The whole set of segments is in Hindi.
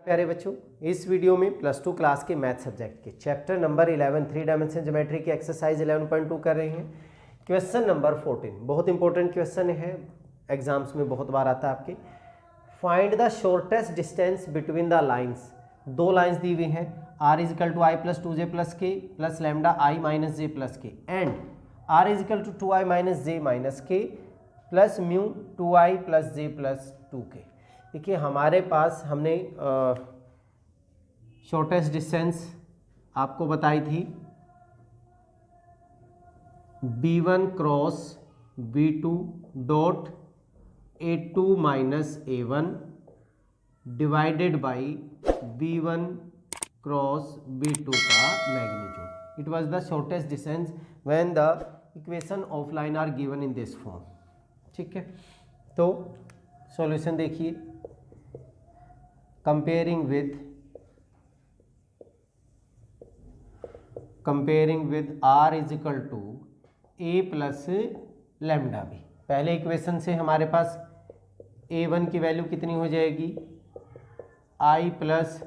प्यारे बच्चों, इस वीडियो में प्लस टू क्लास के मैथ सब्जेक्ट के चैप्टर नंबर 11 3 डायमेंशन ज्योमेट्री की एक्सरसाइज 11.2 कर रहे हैं। क्वेश्चन नंबर 14 बहुत इंपॉर्टेंट क्वेश्चन है, एग्जाम्स में बहुत बार आता है आपके। Find the shortest distance between the lines. दो लाइन्स दी हुई हैं, r is equal to i plus 2j plus k plus lambda i minus j plus k and r is equal to 2i minus j minus k plus mu 2i plus j plus 2k। देखिए हमारे पास हमने शॉर्टेस्ट डिस्टेंस आपको बताई थी b1 cross b2 dot a2 minus a1 divided by b1 cross b2 का magnitude. It was the shortest distance when the equation of line are given in this form. ठीक है, तो सॉल्यूशन देखिए। comparing with r is equal to a plus lambda b. पहले इक्वेशन से हमारे पास a1 की वैल्यू कितनी हो जाएगी i plus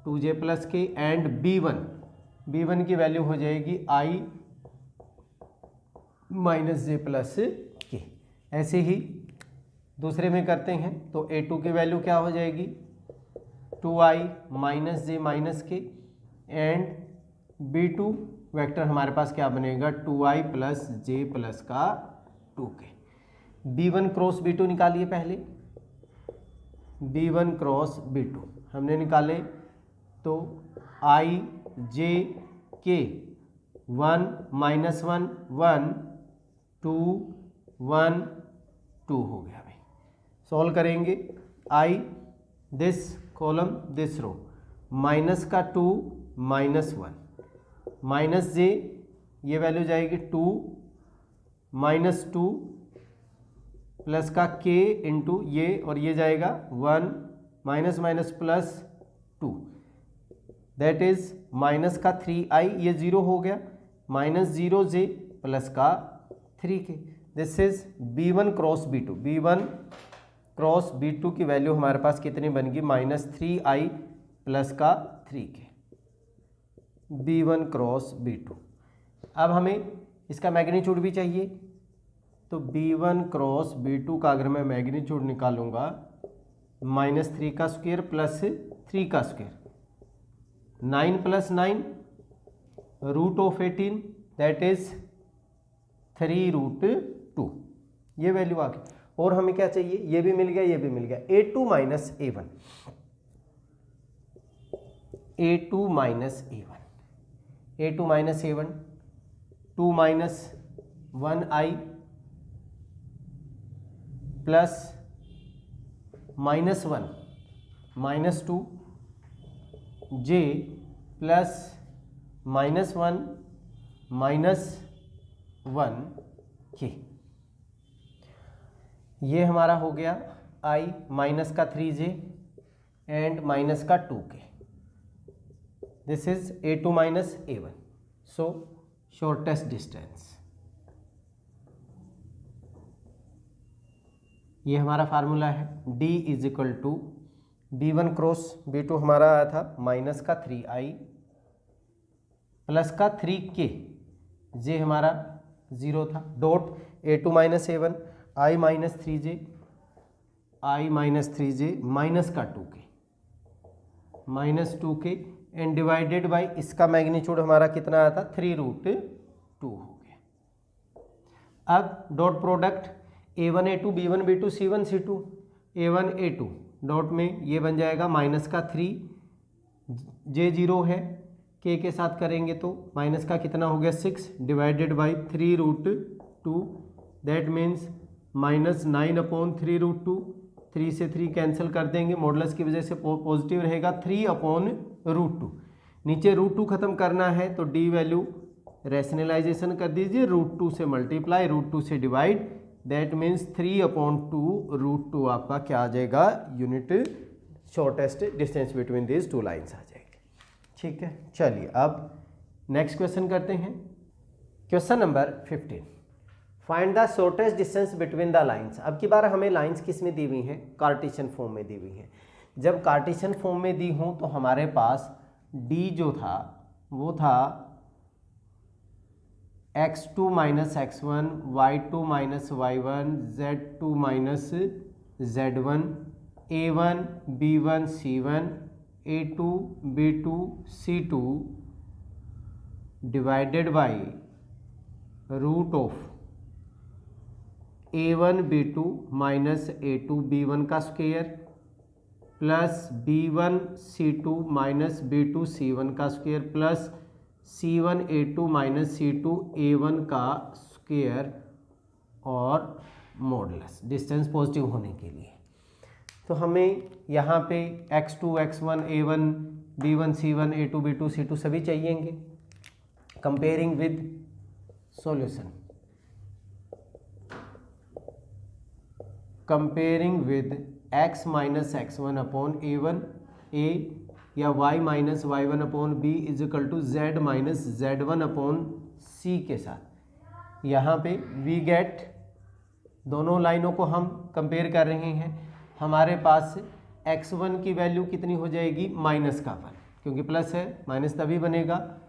2j plus k and b1 की वैल्यू हो जाएगी i माइनस जे प्लस के। ऐसे ही दूसरे में करते हैं तो a2 की वैल्यू क्या हो जाएगी 2i माइनस जे माइनस के एंड b2 वेक्टर हमारे पास क्या बनेगा 2i प्लस जे प्लस का 2k। b1 क्रॉस b2 निकालिए। पहले b1 क्रॉस b2 हमने निकाले तो i j k 1 माइनस 1 1 2 1 2 हो गया। भाई सॉल्व करेंगे i this column this row minus का 2 माइनस 1 माइनस जे ये वैल्यू जाएगी 2 माइनस 2 प्लस का k इंटू ये और ये जाएगा 1 minus minus plus 2 that is minus का 3i ये 0 हो गया माइनस 0j प्लस का 3k। This is b1 cross b2। b1 cross b2 की वैल्यू हमारे पास कितनी बनेगी माइनस 3i प्लस का 3k। b1 cross b2। अब हमें इसका मैग्नीट्यूड भी चाहिए तो b1 क्रॉस b2 का अगर मैं मैग्नीट्यूड निकालूंगा माइनस 3 का स्क्वायर प्लस 3 का square 9 plus 9 root of 18 that is 3 root 2 ये वैल्यू आ गई। और हमें क्या चाहिए, ये भी मिल गया ये भी मिल गया a2 minus a1 a2 minus a1 a2 minus a1 2 minus 1i plus minus 1 minus 2 j plus minus 1 minus 1 k। ये हमारा हो गया i माइनस का 3j एंड माइनस का 2k। This is a2 minus a1। So shortest distance ये हमारा फार्मूला है d is equal to b1 cross b2 हमारा आया था माइनस का 3i प्लस का 3k j हमारा 0 था dot a2 minus a1 i minus 3j minus का 2k एंड डिवाइडेड बाई इसका मैग्नीट्यूड हमारा कितना आया था 3 रूट 2 हो गया। अब dot product a1 a2 b1 b2 c1 c2 a1 a2 dot में ये बन जाएगा माइनस का 3 j 0 है k के साथ करेंगे तो माइनस का कितना हो गया 6 divided by 3 root 2 that means minus 9 upon 3 root 2 3 से 3 कैंसिल कर देंगे मॉडुलस की वजह से पॉजिटिव रहेगा 3 अपॉन रूट 2। नीचे रूट 2 खत्म करना है तो डी वैल्यू रैशनलाइजेशन कर दीजिए रूट 2 से मल्टीप्लाई रूट 2 से divide that means 3 upon 2 root 2 आपका क्या आ जाएगा unit shortest distance between this two lines आ जाएगी। ठीक है, चलिए अब नेक्स्ट क्वेश्चन करते हैं। Question number 15 find the shortest distance between the lines. अब की बार हमें लाइन्स किस में दी हुई हैं, कार्टेशियन फॉर्म में दी हुई हैं। जब कार्टेशियन फॉर्म में दी हूँ तो हमारे पास डी जो था वो था x2 minus x1, y2 minus y1, z2 minus z1, a1 b1 c1, a2 b2 c2 divided by root of a1 b2 minus a2 b1 का square plus b1 c2 minus b2 c1 का square plus c1 a2 minus c2 a1 का स्क्वायर और मॉडुलस डिस्टेंस पॉजिटिव होने के लिए। तो हमें यहाँ पे x2 x1 a1 b1 c1 a2 b2 c2 सभी चाहिएंगे। Comparing with solution, comparing with x minus x1 upon a1 a या y minus y1 upon b is equal to z minus z1 upon c के साथ यहाँ पे वी गेट, दोनों लाइनों को हम कंपेयर कर रहे हैं। हमारे पास x1 की वैल्यू कितनी हो जाएगी माइनस का 1, क्योंकि प्लस है माइनस तभी बनेगा।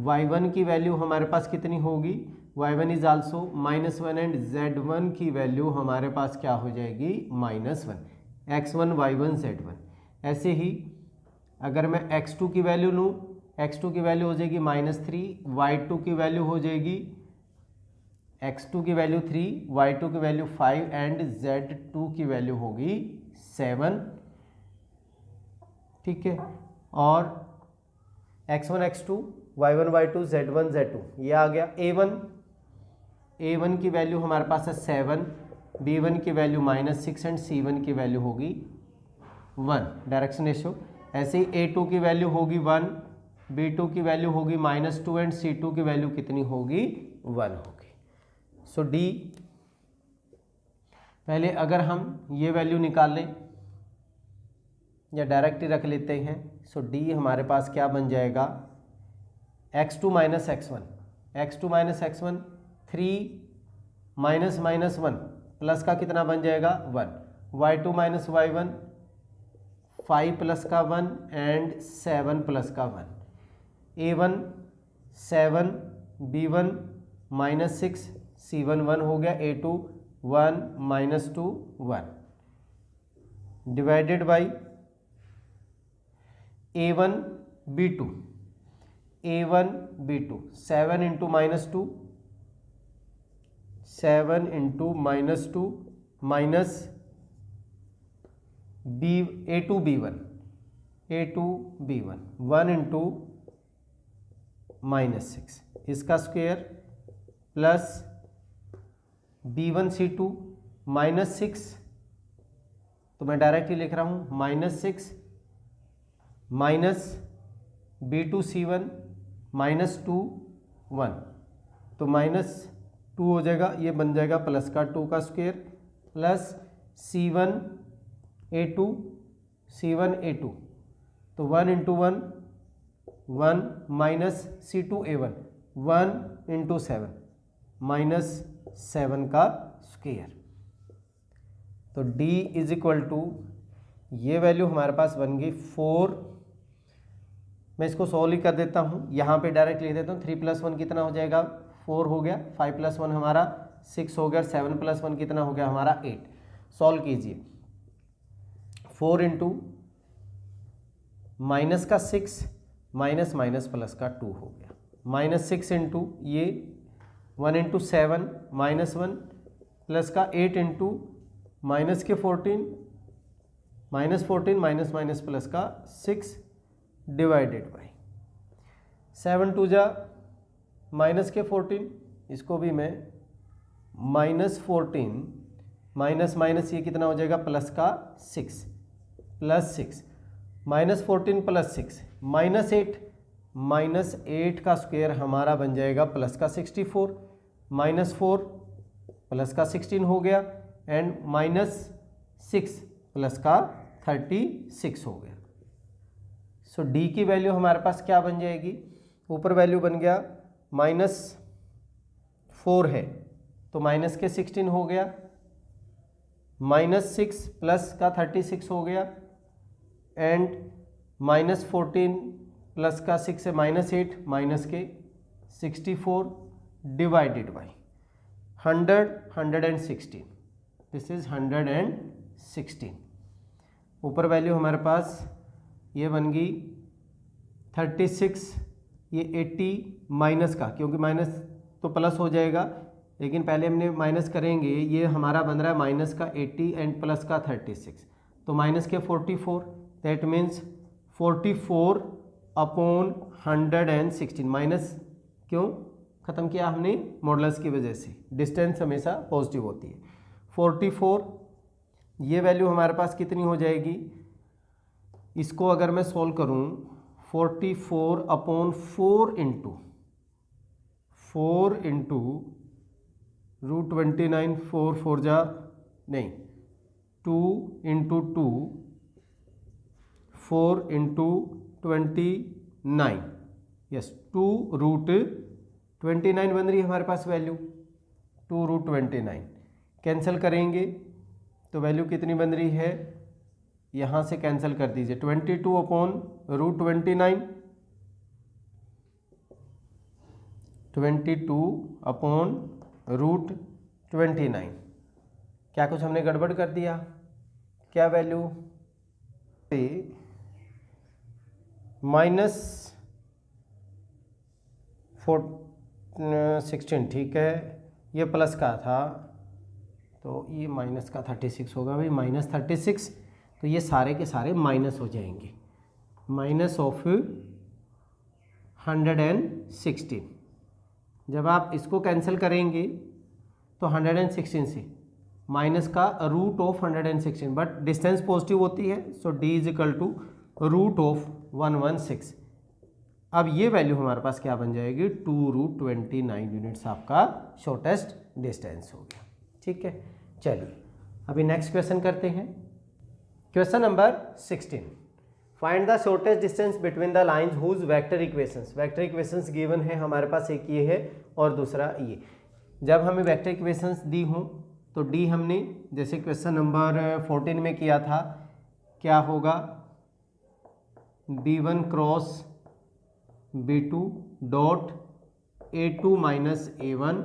y1 की वैल्यू हमारे पास कितनी होगी, y1 is also -1 and z1 की वैल्यू हमारे पास क्या हो जाएगी -1, x1 y1 z1। ऐसे ही अगर मैं x2 की वैल्यू लूँ, x2 की वैल्यू हो जाएगी -3, y2 की वैल्यू हो जाएगी, x2 की वैल्यू 3, y2 की वैल्यू 5 एंड z2 की वैल्यू होगी 7। ठीक है, और x1 x2 y1 y2 z1 z2 ये आ गया। a1 की वैल्यू हमारे पास है 7, b1 की वैल्यू -6 एंड c1 की वैल्यू होगी 1, डायरेक्शन रेशियो। ऐसे ही a2 की वैल्यू होगी 1, b2 की वैल्यू होगी -2 एंड c2 की वैल्यू कितनी होगी 1 होगी। सो डी, पहले अगर हम ये वैल्यू निकाल लें या डायरेक्ट ही रख लेते हैं, सो डी हमारे पास क्या बन जाएगा, x2 minus x1, x2 minus x1 3 minus -1 plus का कितना बन जाएगा 1, y2 माइनस y1 5 प्लस का 1 एंड 7 प्लस का 1, a1 7 b1 -6 c1 1 हो गया, a2 1 -2 1 divided by a1 b2, a1 b2 7 into -2, 7 into -2 minus a2 b1 1 into -6 इसका स्क्वायर प्लस b1 c2 -6, तो मैं डायरेक्ट ही लिख रहा हूँ -6 माइनस b2 c1 -2 1, तो -2 हो जाएगा, ये बन जाएगा प्लस का 2 का स्क्वायर प्लस c1 a2 तो 1 into 1 1 minus c2 a1 1 into 7 -7 का स्क्वायर। तो d इज इक्वल टू, ये वैल्यू हमारे पास बन गई 4। मैं इसको सॉल्व ही कर देता हूँ, यहाँ पे डायरेक्ट लिख देता हूँ। 3 + 1 कितना हो जाएगा 4 हो गया, 5 + 1 हमारा 6 हो गया, 7 + 1 कितना हो गया हमारा 8। सॉल्व कीजिए, 4 इंटू माइनस का 6 माइनस माइनस प्लस का 2 हो गया, -6 इंटू ये 1 इंटू 7 -1 प्लस का 8 इंटू माइनस के 14 -14 माइनस माइनस प्लस का 6 डिवाइडेड बाई 7 2 जा माइनस के 14, इसको भी मैं -14 माइनस माइनस ये कितना हो जाएगा प्लस का 6 प्लस 6 -14 प्लस 6 -8 का स्क्वायर हमारा बन जाएगा प्लस का 64, -4 प्लस का 16 हो गया एंड -6 प्लस का 36 हो गया। सो डी की वैल्यू हमारे पास क्या बन जाएगी, ऊपर वैल्यू बन गया -4 है तो माइनस के 16 हो गया, -6 प्लस का 36 हो गया एंड -14 प्लस का 6 है -8 माइनस के 64 डिवाइडेड बाई 116, दिस इज 116। ऊपर वैल्यू हमारे पास ये बन गई 36, ये 80 माइनस का, क्योंकि माइनस तो प्लस हो जाएगा लेकिन पहले हमने माइनस करेंगे, ये हमारा बन रहा है माइनस का 80 एंड प्लस का 36, तो माइनस के 44, दैट मीन्स 44 अपॉन 116। माइनस क्यों ख़त्म किया हमने? मॉडुलस की वजह से, डिस्टेंस हमेशा पॉजिटिव होती है। 44, ये वैल्यू हमारे पास कितनी हो जाएगी? इसको अगर मैं सोल्व करूं 44 अपॉन 4 इंटू √29, 4 4 जा नहीं 2 इंटू 2, 4 इंटू 29, यस 2√29 बन रही है हमारे पास वैल्यू। 2√29 कैंसिल करेंगे तो वैल्यू कितनी बन रही है? यहाँ से कैंसिल कर दीजिए 22 अपॉन √29, 22 अपॉन √29। क्या कुछ हमने गड़बड़ कर दिया? क्या वैल्यू पे -16, ठीक है, ये प्लस का था तो ये माइनस का 36 होगा भाई, -36, तो ये सारे के सारे माइनस हो जाएंगे, माइनस ऑफ 116। जब आप इसको कैंसिल करेंगे तो 116 से माइनस का root of 116, but distance positive होती है, so d is equal to √116। अब ये वैल्यू हमारे पास क्या बन जाएगी? 2√29 यूनिट्स आपका शॉर्टेस्ट डिस्टेंस हो गया। ठीक है, चलिए अभी नेक्स्ट क्वेश्चन करते हैं। Question number 16, find the shortest distance between the lines whose vector equations. Vector equations given है हमारे पास, एक ये है और दूसरा ये। जब हमें वेक्टर इक्वेशंस दी हों तो डी हमने जैसे क्वेश्चन नंबर 14 में किया था, क्या होगा? b1 cross b2 dot a2 minus a1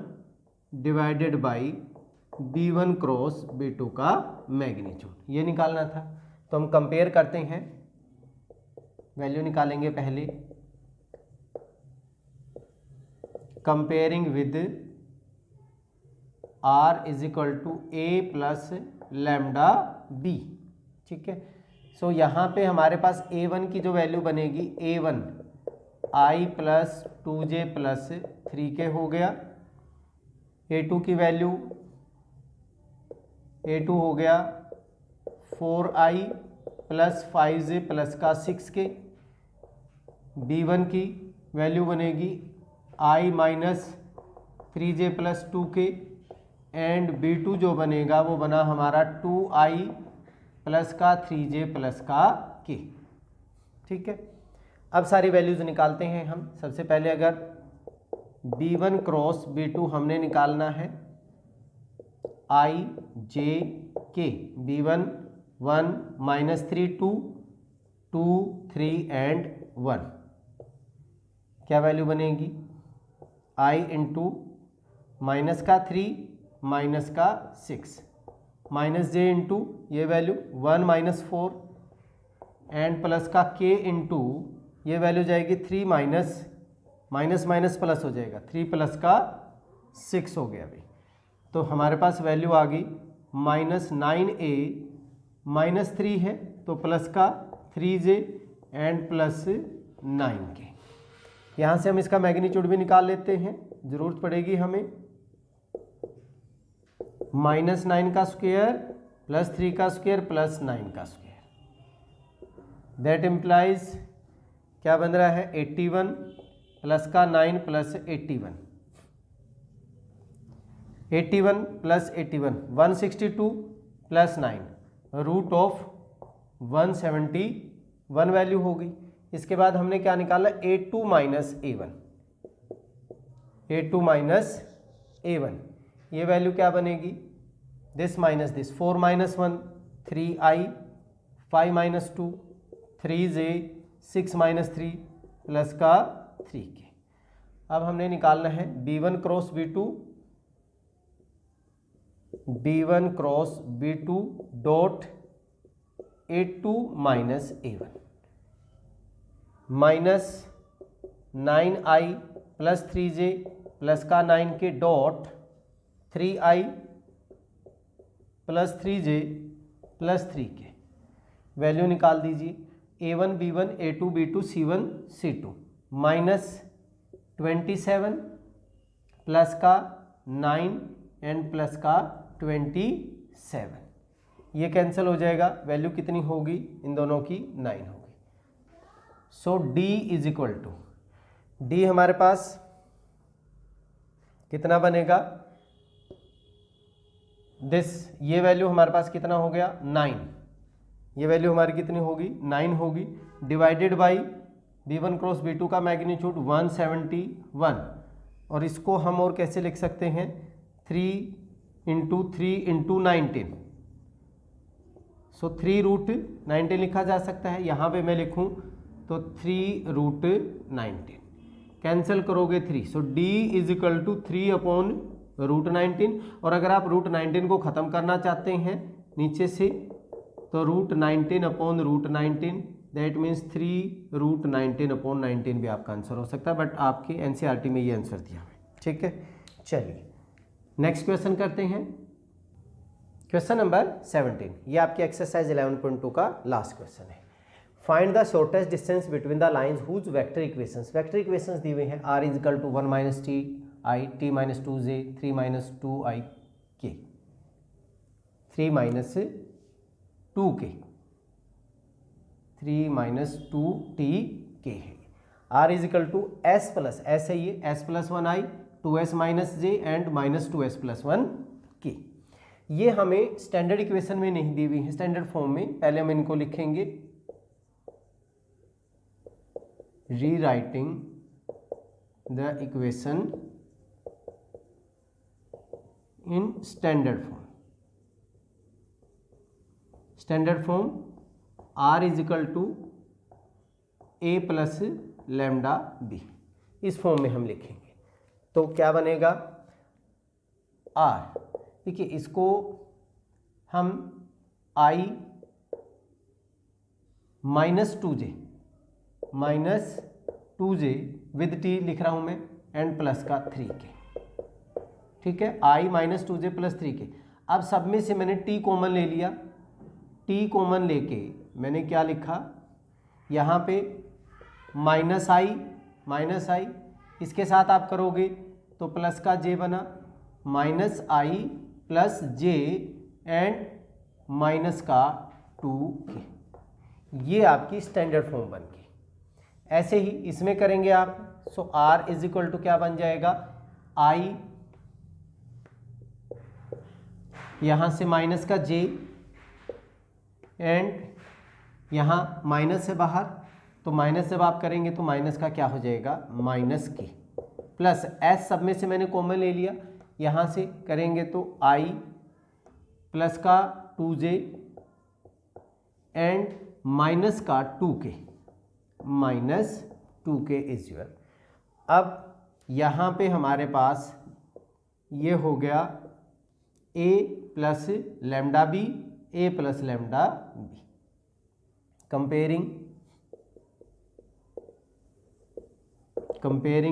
divided by b1 cross b2 का मैग्नीट्यूड, ये निकालना था। तो हम कंपेयर करते हैं, वैल्यू निकालेंगे पहले, comparing with r is equal to a plus lambda b। ठीक है, सो यहाँ पे हमारे पास a1 की जो वैल्यू बनेगी, a1 i plus 2j plus 3k हो गया, a2 की वैल्यू a2 हो गया 4i प्लस 5j प्लस का 6k, b1 की वैल्यू बनेगी i minus 3j plus 2k, and b2 जो बनेगा वो बना हमारा 2i प्लस का 3j प्लस का k। ठीक है, अब सारी वैल्यूज निकालते हैं हम। सबसे पहले अगर b1 क्रॉस b2 हमने निकालना है, i j k, b1 1 minus 3 2 2 3 and 1, क्या वैल्यू बनेगी? i इंटू माइनस का 3 माइनस का 6 माइनस j इंटू ये वैल्यू 1 माइनस 4 एंड प्लस का k इंटू ये वैल्यू जाएगी 3 माइनस माइनस माइनस प्लस हो जाएगा, 3 प्लस का 6 हो गया अभी। तो हमारे पास वैल्यू आ गई -9a माइनस 3 है तो प्लस का 3j एंड प्लस 9k। यहाँ से हम इसका मैग्नीट्यूड भी निकाल लेते हैं, ज़रूरत पड़ेगी हमें। -9 का स्क्वायर प्लस 3 का स्क्वायर प्लस 9 का स्क्वायर, दैट इम्प्लाइज क्या बन रहा है? 81 प्लस का 9 plus 81, 81 plus 81 162 plus 9 root of 171 value हो गई। इसके बाद हमने क्या निकाला? a2 minus a1, a2 minus a1, ये वैल्यू क्या बनेगी? This minus this, 4 minus 1 3i, 5 minus 2 3j 6 minus 3 plus का 3k। अब हमने निकालना है b1 cross b2 dot a2 minus a1 minus 9i plus 3j plus का 9k dot 3i plus 3j plus 3k। Value निकाल दीजिए a1 b1 a2 b2 c1 c2 minus 27 plus का 9 एंड प्लस का 27, ये कैंसिल हो जाएगा। वैल्यू कितनी होगी इन दोनों की? 9 होगी। So d is equal to, d हमारे पास कितना बनेगा? ये वैल्यू हमारे पास कितना हो गया? 9। ये वैल्यू हमारी कितनी होगी? 9 होगी। Divided by b1 cross b2 का मैग्नीट्यूड 171, और इसको हम और कैसे लिख सकते हैं? 3 इंटू 19। सो 3 रूट 19 लिखा जा सकता है। यहाँ पे मैं लिखूँ तो 3 रूट 19, कैंसिल करोगे 3। So d is equal to 3 upon root 19। और अगर आप रूट 19 को ख़त्म करना चाहते हैं नीचे से, तो root 19 upon root 19, that means 3 root 19 upon 19 भी आपका आंसर हो सकता है, बट आपके एनसीईआरटी में ये आंसर दिया हुआ है। ठीक है, चलिए नेक्स्ट क्वेश्चन करते हैं। क्वेश्चन नंबर 17, ये आपकी एक्सरसाइज 11.2 का लास्ट क्वेश्चन है। Find the shortest distance between the lines whose vector equations. Vector equations दी हुई हैं r is equal to 1 minus T I, T minus 2j, 3 minus 2i k, 3 minus 2k, 3 minus 2tk है। r is equal to s plus s है ये, s plus 1i, 2s minus j and minus 2s plus 1k। ये हमें स्टैंडर्ड इक्वेशन में नहीं दी हुई है, स्टैंडर्ड फॉर्म में। पहले हम इनको लिखेंगे rewriting the equation in standard form. Standard form r is equal to a plus lambda b, इस फॉर्म में हम लिखेंगे। तो क्या बनेगा? r, देखिए इसको हम i minus 2j with t लिख रहा हूं मैं, एंड प्लस का 3k। ठीक है, i minus 2j plus 3k। अब सब में से मैंने t कॉमन ले लिया, t कॉमन लेके मैंने क्या लिखा यहाँ पे? माइनस आई, इसके साथ आप करोगे तो प्लस का j बना, minus I plus j and minus का 2k। ये आपकी स्टैंडर्ड फॉर्म बन गई। ऐसे ही इसमें करेंगे आप। सो r इज इक्वल टू क्या बन जाएगा? i, यहाँ से माइनस का j एंड यहाँ माइनस है बाहर, तो माइनस जब आप करेंगे तो माइनस का क्या हो जाएगा? माइनस k प्लस s, सब में से मैंने कॉमन ले लिया, यहाँ से करेंगे तो i प्लस का 2j एंड माइनस का 2k, minus 2k is your. अब यहाँ पे हमारे पास ये हो गया a plus lambda b, a plus lambda b। Comparing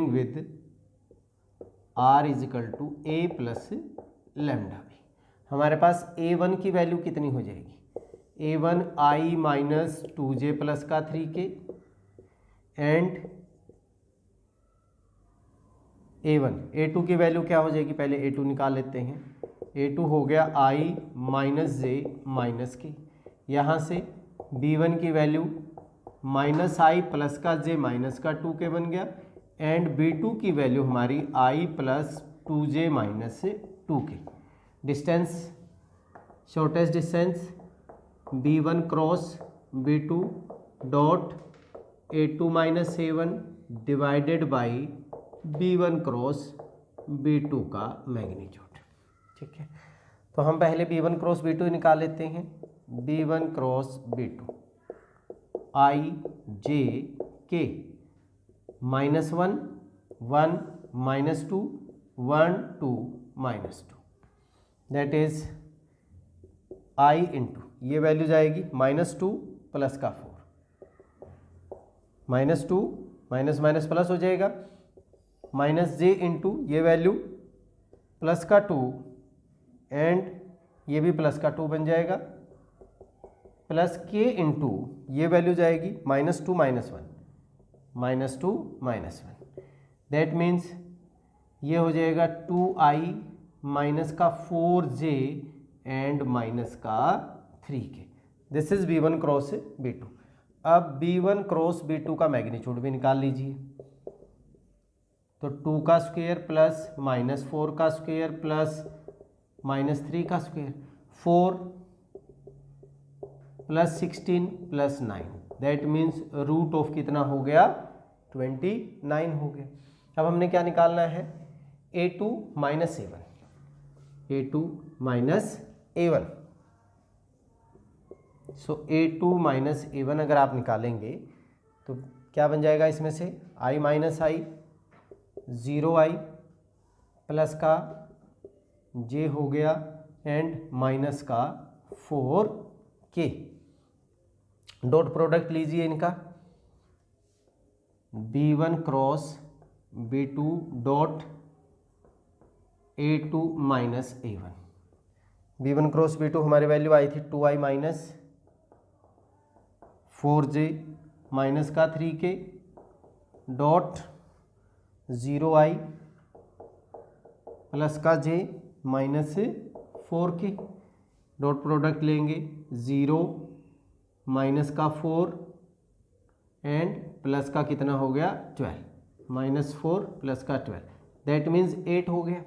with r is equal to a plus lambda b, हमारे पास a1 की वैल्यू कितनी हो जाएगी? a1 i minus 2j plus का 3k एंड a2 की वैल्यू क्या हो जाएगी? पहले a2 निकाल लेते हैं। a2 हो गया i minus j minus k, यहाँ से b1 की वैल्यू माइनस आई प्लस का j माइनस का 2k बन गया, एंड b2 की वैल्यू हमारी i plus 2j minus 2k। Distance, shortest distance b1 cross b2 dot a2 minus a1 divided by b1 cross b2 का मैग्नीट्यूड। ठीक है, तो हम पहले b1 क्रॉस b2 निकाल लेते हैं। b1 क्रॉस b2 आई जे के, -1 1 -2 1 2 -2, दैट इज आई इंटू ये वैल्यू जाएगी -2 प्लस का 4, -2 माइनस माइनस प्लस हो जाएगा, -j इंटू ये वैल्यू प्लस का 2 एंड ये भी प्लस का 2 बन जाएगा, प्लस k इंटू ये वैल्यू जाएगी -2 -1 -2 दैट मीन्स ये हो जाएगा 2i माइनस का 4j एंड माइनस का 3k। This is b1 cross b2। अब b1 क्रॉस b2 का मैग्नीट्यूड भी निकाल लीजिए, तो 2 का स्क्वायर प्लस -4 का स्क्वायर प्लस -3 का square, 4 plus 16 plus 9, that means root of कितना हो गया 29 हो गया। अब हमने क्या निकालना है, a2 माइनस a1, सो a2 माइनस a1 अगर आप निकालेंगे तो क्या बन जाएगा इसमें से, i minus i 0i plus का j हो गया एंड माइनस का 4k। डॉट प्रोडक्ट लीजिए इनका, b1 cross b2 dot a2 minus a1। b1 cross b2 हमारी वैल्यू आई थी 2i माइनस 4j माइनस का 3k डॉट 0i प्लस का j minus 4k। Dot product लेंगे 0 माइनस का 4 एंड प्लस का कितना हो गया 12, -4 प्लस का 12, दैट मीन्स 8 हो गया।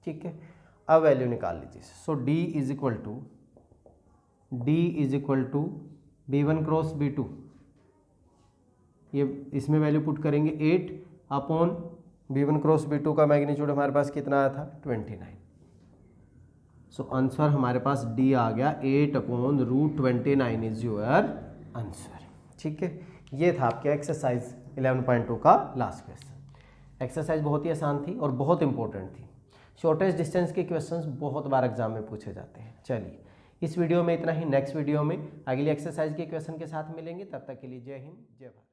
ठीक है, अब वैल्यू निकाल लीजिए। So d is equal to b1 cross b2, ये इसमें वैल्यू पुट करेंगे 8 अपॉन b1 क्रॉस b2 का मैग्नीट्यूड हमारे पास कितना आया था 29। सो आंसर हमारे पास d आ गया 8/√29 इज योर आंसर। ठीक है, ये था आपके एक्सरसाइज 11.2 का लास्ट क्वेश्चन। एक्सरसाइज बहुत ही आसान थी और बहुत इंपॉर्टेंट थी। शॉर्टेस्ट डिस्टेंस के क्वेश्चंस बहुत बार एग्जाम में पूछे जाते हैं। चलिए इस वीडियो में इतना ही, नेक्स्ट वीडियो में अगली एक्सरसाइज के क्वेश्चन के साथ मिलेंगे। तब तक के लिए जय हिंद जय भारत।